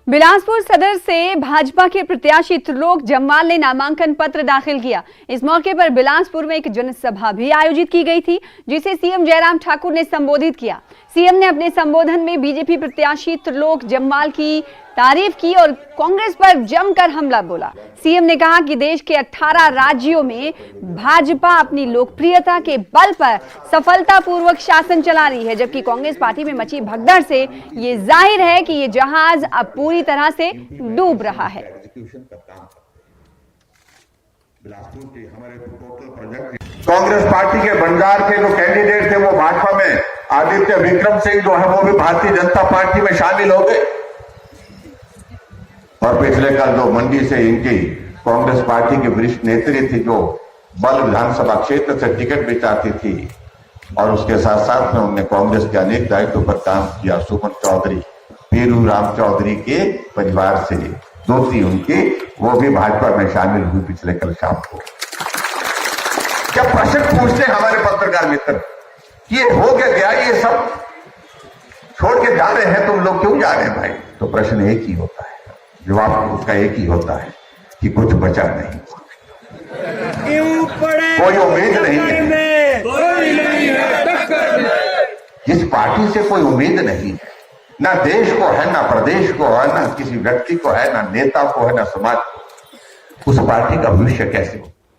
बिलासपुर सदर से भाजपा के प्रत्याशी त्रिलोक जम्वाल ने नामांकन पत्र दाखिल किया। इस मौके पर बिलासपुर में एक जनसभा भी आयोजित की गई थी, जिसे सीएम जयराम ठाकुर ने संबोधित किया। सीएम ने अपने संबोधन में बीजेपी प्रत्याशी त्रिलोक जम्वाल की तारीफ की और कांग्रेस पर जमकर हमला बोला। सीएम ने कहा कि देश के 18 राज्यों में भाजपा अपनी लोकप्रियता के बल पर सफलतापूर्वक शासन चला रही है, जबकि कांग्रेस पार्टी में मची भगदड़ से ये जाहिर है कि ये जहाज अब पूरी तरह से डूब रहा है। कांग्रेस पार्टी के बंजार के जो कैंडिडेट थे वो भाजपा में, आदित्य विक्रम सिंह जो है वो भी भारतीय जनता पार्टी में शामिल हो गए। और पिछले कल जो मंडी से इनकी कांग्रेस पार्टी की वरिष्ठ नेत्री थी, जो बल विधानसभा क्षेत्र से टिकट भी चाहती थी और उसके साथ साथ में उन्होंने कांग्रेस के अनेक दायित्वों पर काम किया, सुमन चौधरी, पीरू राम चौधरी के परिवार से दोस्ती उनकी, वो भी भाजपा में शामिल हुई पिछले कल शाम को। जब प्रश्न पूछते हमारे पत्रकार मित्र ये हो गया, ये सब छोड़ के जा रहे हैं, तुम लोग क्यों जा रहे हैं भाई, तो प्रश्न एक ही होता है, जवाब उसका एक ही होता है कि कुछ बचा नहीं, कोई उम्मीद नहीं है, जिस पार्टी से कोई उम्मीद नहीं है, ना देश को है, ना प्रदेश को है, ना किसी व्यक्ति को है, ना नेता को है, ना समाज को, उस पार्टी का भविष्य कैसे हो।